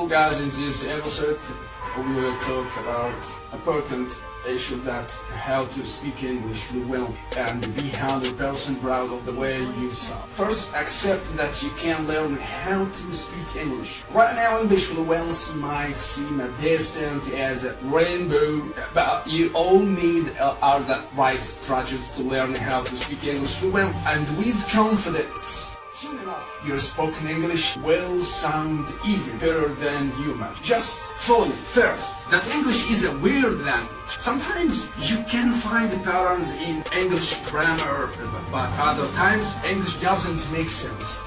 So guys, in this episode we will talk about important issue that how to speak English well and be 100% proud of the way you sound. First, accept that you can learn how to speak English. Right now, English fluency might seem distant as a rainbow, but you all need are the right strategies to learn how to speak English well and with confidence. Soon enough, your spoken English will sound even better than you imagine. Just follow me. First, that English is a weird language. Sometimes you can find patterns in English grammar, but other times English doesn't make sense.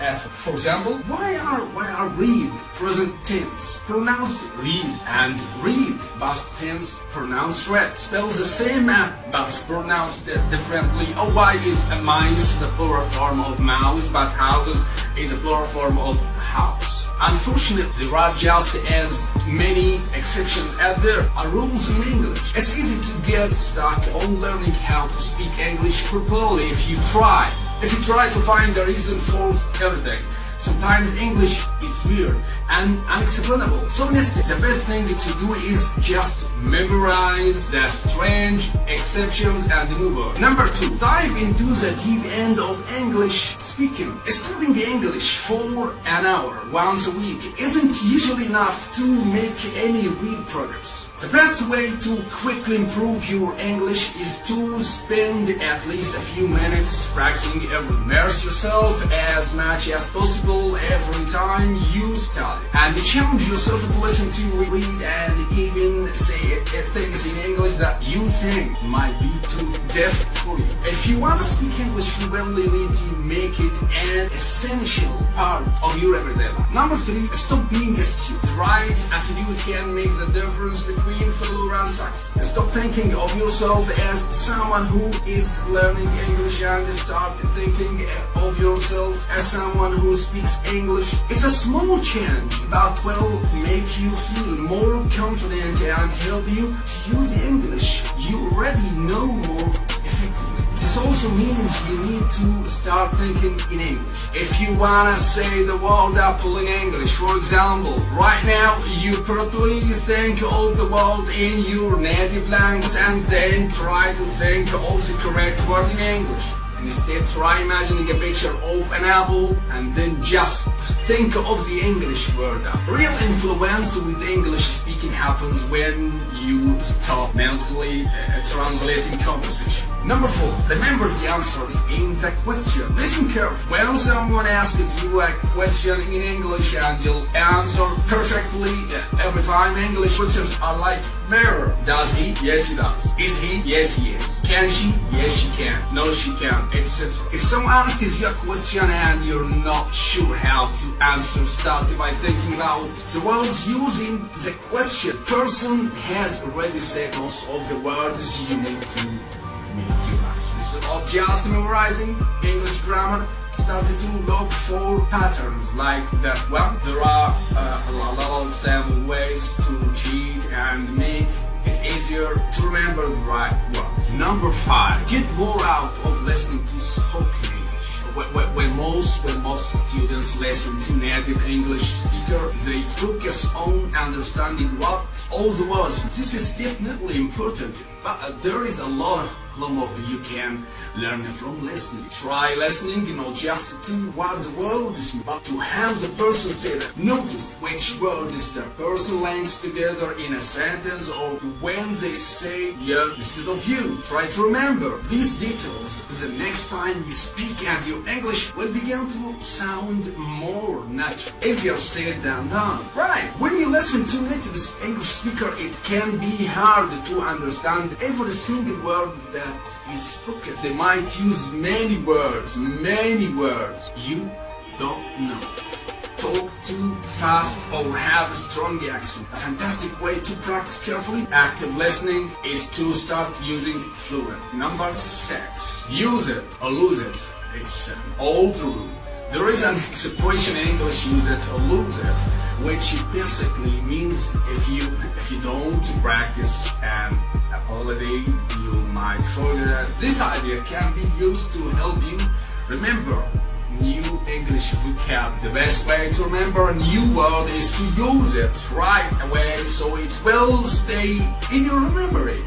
For example, why are read present tense pronounced read and read past tense pronounced read? Spell the same but pronounced differently. Or why is a mice the plural form of mouse but houses is a plural form of house? Unfortunately, there are just as many exceptions as there are rules in English. It's easy to get stuck on learning how to speak English properly if you try to find a reason for everything. Sometimes English is weird and unexplainable. So instead, the best thing to do is just memorize the strange exceptions and move on. Number 2, dive into the deep end of English speaking. Studying English for an hour once a week isn't usually enough to make any real progress. The best way to quickly improve your English is to spend at least a few minutes practicing immerse yourself as much as possible every time you study, and challenge yourself to listen to, read, and even say things in English that you think might be too deaf for you. If you want to speak English fluently, you need to make it an essential part of your everyday life. Number 3, stop being a student. The right attitude can make the difference between failure and success. Stop thinking of yourself as someone who is learning English and start thinking of yourself as someone who speaks English. It's a small change, but will make you feel more confident and help you to use the English you already know more effectively. This also means you need to start thinking in English. If you wanna say the word apple in English, for example, right now you probably think of the word in your native language and then try to think of the correct word in English. Instead, try imagining a picture of an apple and then just think of the English word apple. Real influence with English speaking happens when you stop mentally translating conversation. Number 4, remember the answers in the question. Listen carefully. When someone asks you a question in English and you'll answer perfectly every time, English questions are like mirror. Does he? Yes, he does. Is he? Yes, he is. Can she? Yes, she can. No, she can't, etc. If someone asks you a question and you're not sure how to answer, start by thinking about the words using the question. Person has already said most of the words you need to make you answer. Instead of just memorizing English grammar, started to look for patterns like that one. There are a lot of simple ways to cheat and make it easier to remember the right words. Number 5, get more out of listening to spoken English. When most students listen to native English speaker, they focus on understanding what all the words. This is definitely important, but there is a lot more you can learn from listening. Try listening, not just to what the words mean, but to how the person said it. Notice which words the person links together in a sentence, or when they say you instead of you. Try to remember these details the next time you speak, and your English will begin to sound more natural. Easier said than done. Right, when you listen to native English speaker, it can be hard to understand every single word that is spoken. They might use many words you don't know, talk too fast, or have a strong accent. A fantastic way to practice carefully active listening is to start using fluent. Number 6, use it or lose it. It's an old rule. There is an expression in English, use it or lose it, which basically means if you don't practice an holiday, you might forget. This idea can be used to help you remember new English vocab. The best way to remember a new word is to use it right away so it will stay in your memory.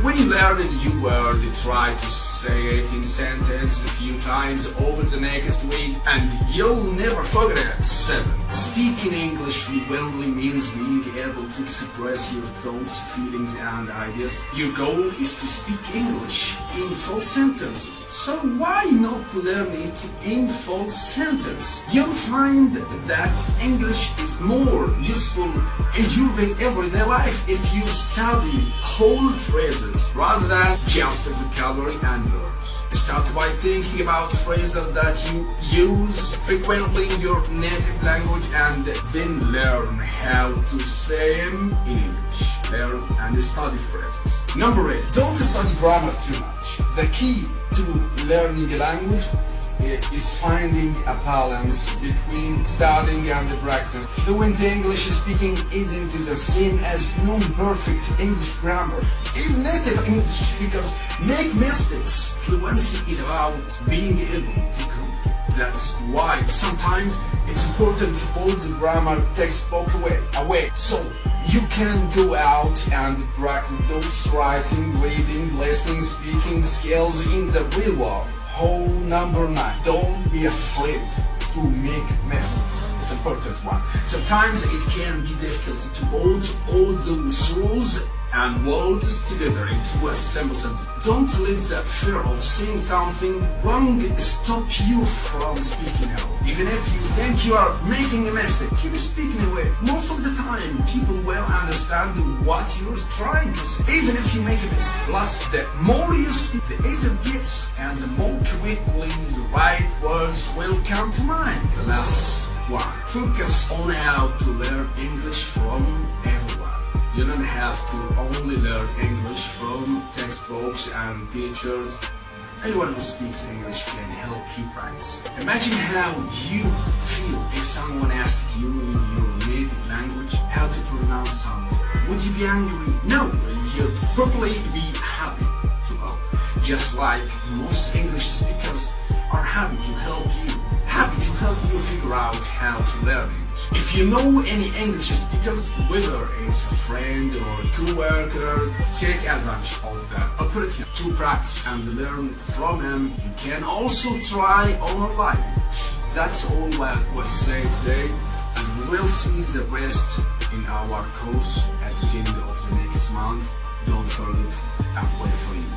When you learn a new word, you try to say it in sentences a few times over the next week and you'll never forget it. 7. Speaking English fluently means being able to express your thoughts, feelings and ideas. Your goal is to speak English in full sentences. So why not learn it in full sentence? You'll find that English is more useful in your everyday life if you study whole phrases rather than just the vocabulary and verbs. Start by thinking about phrases that you use frequently in your native language and then learn how to say them in English. Learn and study phrases. Number 8. Don't study grammar too much. The key to learning a language is finding a balance between studying and practicing. Fluent English speaking isn't the same as non-perfect English grammar. Even native English speakers make mistakes. Fluency is about being able to communicate. That's why sometimes it's important to put the grammar textbook away so you can go out and practice those writing, reading, listening, speaking skills in the real world. Number 9. Don't be afraid to make mistakes. It's an important one. Sometimes it can be difficult to put all those rules and words together into a simple sentence. Don't let the fear of saying something wrong stop you from speaking out. Even if you think you are making a mistake, keep speaking away. Most of the time, people will understand what you're trying to say, even if you make a mistake. Plus, the more you speak, the easier it gets, and the more quickly the right words will come to mind. The last one. Focus on how to learn English from everyone. You don't have to only learn English from textbooks and teachers. Anyone who speaks English can help you practice. Imagine how you feel if someone asked you in your native language how to pronounce something. Would you be angry? No, you'd probably be happy to help. Just like most English speakers are happy to help you figure out how to learn English. If you know any English speakers, whether it's a friend or a co-worker, take advantage of the opportunity to practice and learn from them. You can also try online English. That's all I will say today, and we will see the rest in our course at the beginning of the next month. Don't forget, I'm waiting for you.